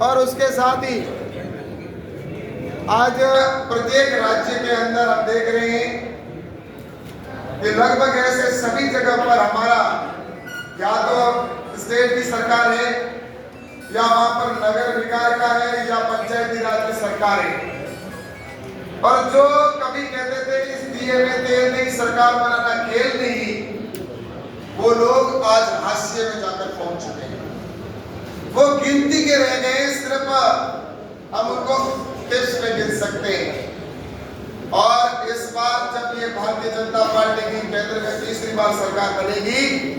और उसके साथ ही आज प्रत्येक राज्य के अंदर हम देख रहे हैं कि लगभग ऐसे सभी जगह पर हमारा या तो स्टेट की सरकार है या वहां पर नगर निकाय का है या पंचायती राज की सरकार है। और जो कभी कहते थे इस दिए में तेल नहीं, सरकार बनाना खेल नहीं, वो लोग आज हाशिए में जाकर पहुंच चुके हैं। वो गिनती के रह गए, सिर्फ हम उनको टिप्स में गिन सकते हैं। और इस बार जब ये भारतीय जनता पार्टी की केंद्र में तीसरी बार सरकार बनेगी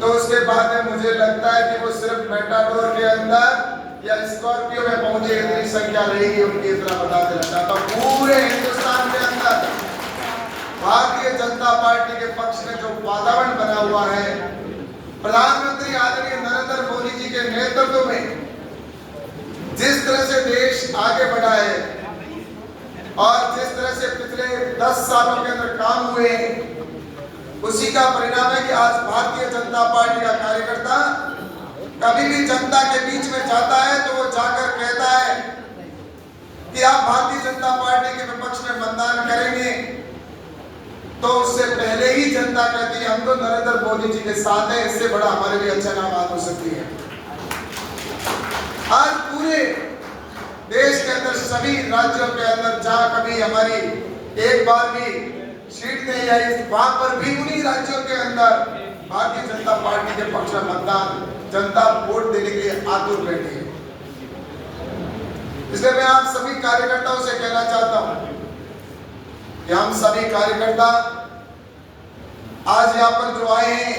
तो उसके बाद में मुझे लगता है कि वो सिर्फ मेटाडोर के अंदर या स्कॉर्पियो में पहुंचे इतनी संख्या रहेगी उनकी, इतना बता देना चाहता हूं। पूरे हिंदुस्तान के अंदर भारतीय जनता पार्टी के पक्ष में जो वातावरण बना हुआ है, प्रधानमंत्री आदरणीय नरेंद्र मोदी जी के नेतृत्व में जिस तरह से देश आगे बढ़ा है और जिस तरह से पिछले 10 सालों के अंदर काम हुए, उसी का परिणाम है कि आज भारतीय जनता पार्टी का कार्यकर्ता कभी भी जनता के बीच में जाता है तो वो जाकर कहता है कि आप भारतीय जनता पार्टी के विपक्ष में मतदान करेंगे, तो उससे पहले ही जनता कहती है हम तो नरेंद्र मोदी जी के साथ हैं, इससे बड़ा हमारे लिए अच्छा ना बात हो सकती है। आज पूरे देश के अंदर सभी राज्यों के अंदर जहां कभी हमारी एक बार भी सीट नहीं आई, वहां पर भी उन्हीं राज्यों के अंदर भारतीय जनता पार्टी के पक्ष में मतदान जनता वोट देने के लिए आतुर बैठी है। इसलिए मैं आप सभी कार्यकर्ताओं से कहना चाहता हूं कि हम सभी कार्यकर्ता आज यहाँ पर जो आए हैं,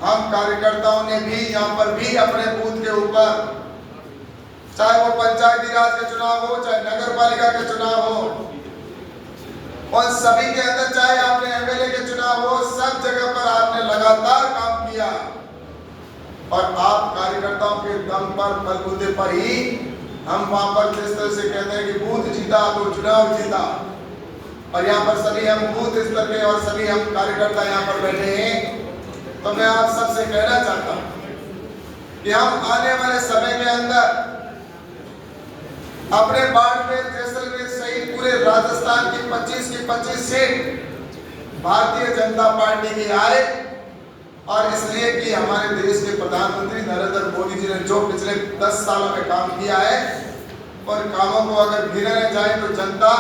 हम कार्यकर्ताओं ने भी यहाँ पर भी अपने बूथ के ऊपर, चाहे वो पंचायती राज के चुनाव हो, चाहे नगर पालिका के चुनाव हो, और सभी के अंदर चाहे आपने एमएलए के चुनाव हो, सब जगह पर आपने लगातार काम किया। और आप कार्यकर्ताओं के दम पर, बलबूते पर ही हम वहां पर जिस तरह से कहते हैं कि बूथ जीता तो चुनाव जीता, और यहाँ पर सभी हम बूथ स्तर के और सभी हम कार्यकर्ता यहाँ पर बैठे हैं। तो मैं आप सबसे कहना चाहता हूँ कि हम आने वाले समय के अंदर अपने बाड़मेर, जैसलमेर सहित पूरे राजस्थान की 25 सीट भारतीय जनता पार्टी की आए, और इसलिए कि हमारे देश के प्रधानमंत्री नरेंद्र मोदी जी ने जो पिछले 10 सालों में काम किया है, और कामों को अगर गिने जाए तो जनता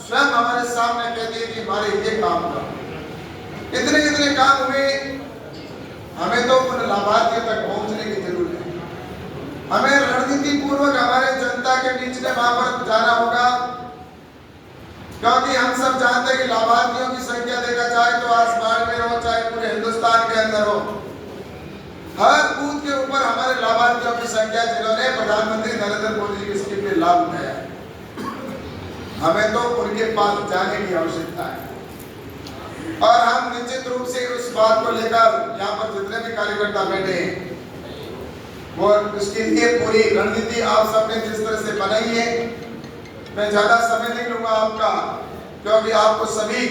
स्वयं हमारे सामने कहती है कि हमारे ये काम कर, इतने काम हुए। हमें तो उन लाभार्थियों तक पहुंचने की जरूरत है। हमें रणनीति पूर्वक हमारे जनता के बीच में वहां पर जाना होगा, क्योंकि हम सब जानते हैं कि लाभार्थियों की संख्या देखा जाए तो आसमान में हो, चाहे पूरे हिंदुस्तान के अंदर हो, हर बूथ के ऊपर हमारे लाभार्थियों की संख्या जिन्होंने प्रधानमंत्री नरेंद्र मोदी जी की स्कीम में लाभ उठाया है, हमें तो उनके पास जाने की आवश्यकता है। और हम निश्चित रूप से उस बात को लेकर यहाँ पर जितने भी कार्यकर्ता बैठे हैं, वो उसके लिए पूरी रणनीति आप सबने जिस तरह से बनाई है, मैं ज्यादा समय नहीं लूंगा आपका, क्योंकि आपको सभी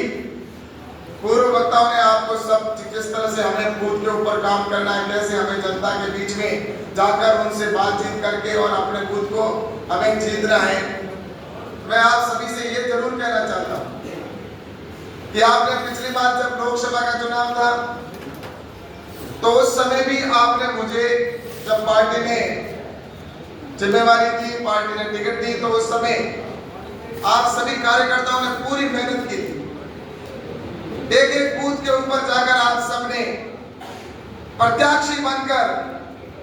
पूर्व वक्ताओं ने आपको सब जिस तरह से हमें बूथ के ऊपर काम करना है, कैसे हमें जनता के बीच में जाकर उनसे बातचीत करके और अपने बूथ को हमें जीतना है। मैं आप सभी से ये जरूर कहना चाहता हूँ कि आपने पिछली बार जब लोकसभा का चुनाव था तो उस समय भी आपने मुझे, जब पार्टी ने जिम्मेवारी दी, पार्टी ने टिकट दी, तो उस समय आप सभी कार्यकर्ताओं ने पूरी मेहनत की थी। एक बूथ के ऊपर जाकर आप सबने प्रत्याशी बनकर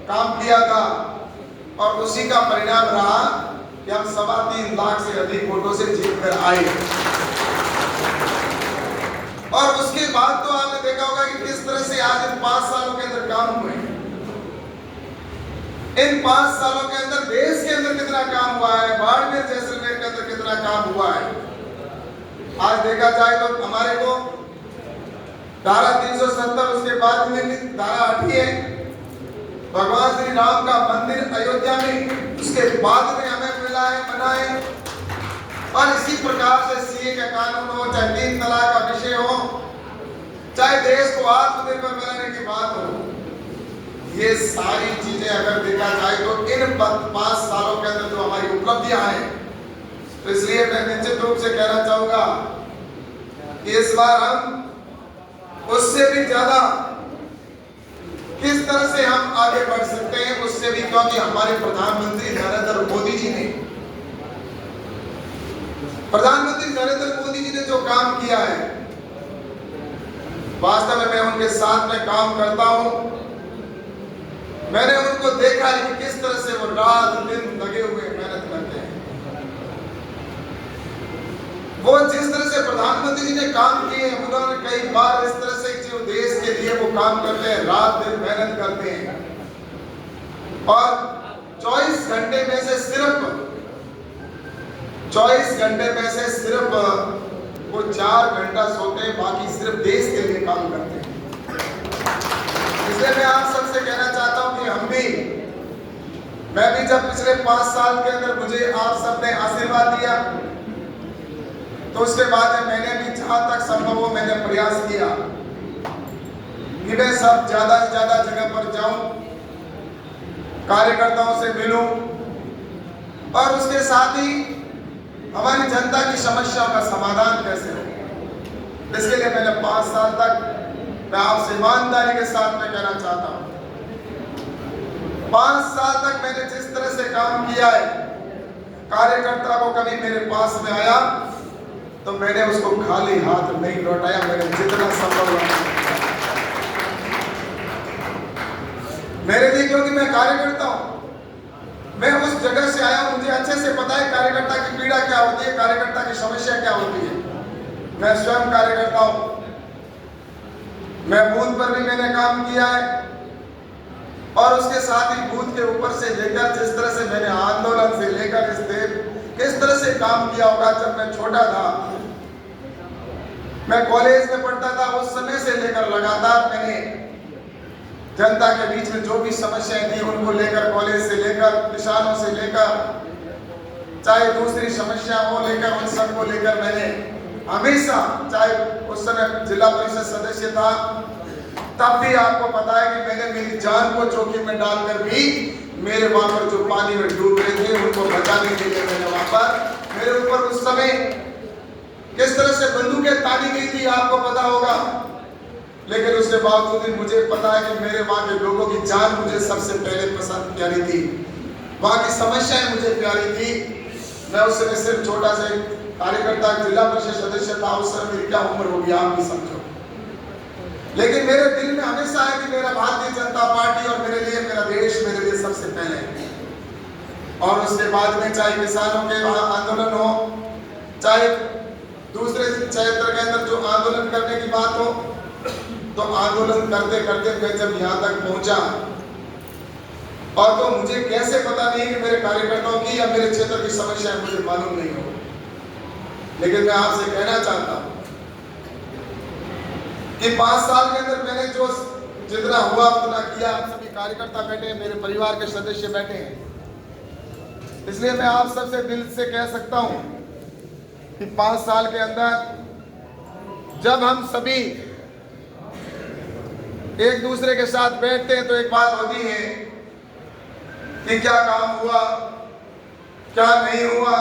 काम किया था, और उसी का परिणाम रहा कि हम 3.25 लाख से अधिक वोटों से जीत कर आए। और उसके बाद तो आपने देखा होगा कि किस तरह से आज इन 5 सालों के अंदर काम हुए। इन 5 सालों के अंदर देश के अंदर कितना काम हुआ है, बाड़मेर, जैसलमेर के अंदर कितना काम हुआ है। आज देखा जाए तो हमारे को धारा 370, उसके बाद में धारा 8 है, भगवान श्री राम का मंदिर अयोध्या में, उसके बाद में हमें मिला है, बना है। और इसी प्रकार से सीए का कानून हो, चाहे 3 तलाक का विषय हो, चाहे देश को आत्मनिर्भर बनाने की बात हो, ये सारी चीजें अगर देखा जाए तो इन 5 सालों के अंदर जो हमारी उपलब्धियां हैं, तो इसलिए मैं निश्चित रूप से कहना चाहूंगा कि इस बार हम उससे भी ज्यादा किस तरह से हम आगे बढ़ सकते हैं, उससे भी, क्योंकि हमारे प्रधानमंत्री नरेंद्र मोदी जी ने जो काम किया है, वास्तव में मैं उनके साथ में काम करता हूं। मैंने उनको देखा है कि किस तरह से वो रात दिन लगे हुए मेहनत करते हैं। वो जिस तरह से प्रधानमंत्री जी ने काम किए, उन्होंने कई बार इस तरह से जो देश के लिए वो काम करते हैं, रात दिन मेहनत करते हैं, और 24 घंटे में से सिर्फ 24 घंटे में से सिर्फ वो 4 घंटा सोते हैं, बाकी सिर्फ देश के लिए काम करते हैं। इसलिए मैं आप सबसे कहना चाहता हूं कि मैं भी जब पिछले 5 साल के अंदर मुझे आप सबने आशीर्वाद दिया, तो उसके बाद मैंने भी जहां तक संभव हो मैंने प्रयास किया कि मैं सब ज्यादा से ज्यादा जगह पर जाऊं, कार्यकर्ताओं से मिलूं, और उसके साथ ही हमारी जनता की समस्याओं का समाधान कैसे हो। इसके लिए मैंने 5 साल तक, मैं आपसे ईमानदारी के साथ में कहना चाहता हूं, 5 साल तक मैंने जिस तरह से काम किया है, कार्यकर्ता को कभी मेरे पास में आया तो मैंने उसको खाली हाथ नहीं लौटाया। मैंने जितना संभव मेरे लिए, क्योंकि मैं कार्यकर्ता हूं, मैं उस जगह से आया हूं, मुझे अच्छे से पता है कार्यकर्ता की पीड़ा क्या होती है, कार्यकर्ता की समस्या क्या होती है। मैं स्वयं कार्यकर्ता हूं, मैं बूथ पर भी मैंने काम किया है, और उसके साथ ही बूथ के ऊपर से लेकर जिस तरह से मैंने आंदोलन से लेकर इस देश किस तरह से काम किया होगा। जब मैं छोटा था, मैं कॉलेज में पढ़ता था, उस समय से लेकर लगातार मैंने जनता के बीच में जो भी समस्याएं थी उनको लेकर, कॉलेज से लेकर, किसानों से लेकर, चाहे दूसरी समस्या हो लेकर, उन सबको लेकर मैंने हमेशा, चाहे उस समय जिला परिषद सदस्य था, तब भी आपको पता है कि मैंने मेरी जान को जोखिम में डालकर भी मेरे वहां पर जो पानी में डूब रहे थे उनको बचाने के लिए मैंने वहां पर, मेरे ऊपर उस समय किस तरह से बंदूकें तानी गई थी आपको पता होगा, लेकिन उसके बावजूद भी मुझे पता है कि मेरे वहां के लोगों की जान मुझे सबसे पहले पसंद प्यारी थी, वहां की समस्याएं मुझे प्यारी थी। मैं उस समय सिर्फ छोटा सा कार्यकर्ता, जिला परिषद सदस्य था, उस समय मेरी क्या उम्र होगी आप भी समझो, लेकिन मेरे दिल में हमेशा है कि मेरा भारतीय जनता पार्टी और मेरे लिए मेरा देश मेरे लिए सबसे पहले है। और उसके बाद में चाहे किसानों के आंदोलन हो, चाहे दूसरे क्षेत्र के अंदर जो आंदोलन करने की बात हो, तो आंदोलन करते करते मैं जब यहाँ तक पहुंचा, और तो मुझे कैसे पता नहीं कि मेरे कार्यकर्ताओं की या मेरे क्षेत्र की समस्याएं मुझे मालूम नहीं हो, लेकिन मैं आपसे कहना चाहता हूं कि 5 साल के अंदर मैंने जो जितना हुआ उतना किया। आप सभी कार्यकर्ता बैठे हैं, मेरे परिवार के सदस्य बैठे हैं, इसलिए मैं आप सबसे दिल से कह सकता हूं कि 5 साल के अंदर जब हम सभी एक दूसरे के साथ बैठते हैं तो एक बात होती है कि क्या काम हुआ, क्या नहीं हुआ,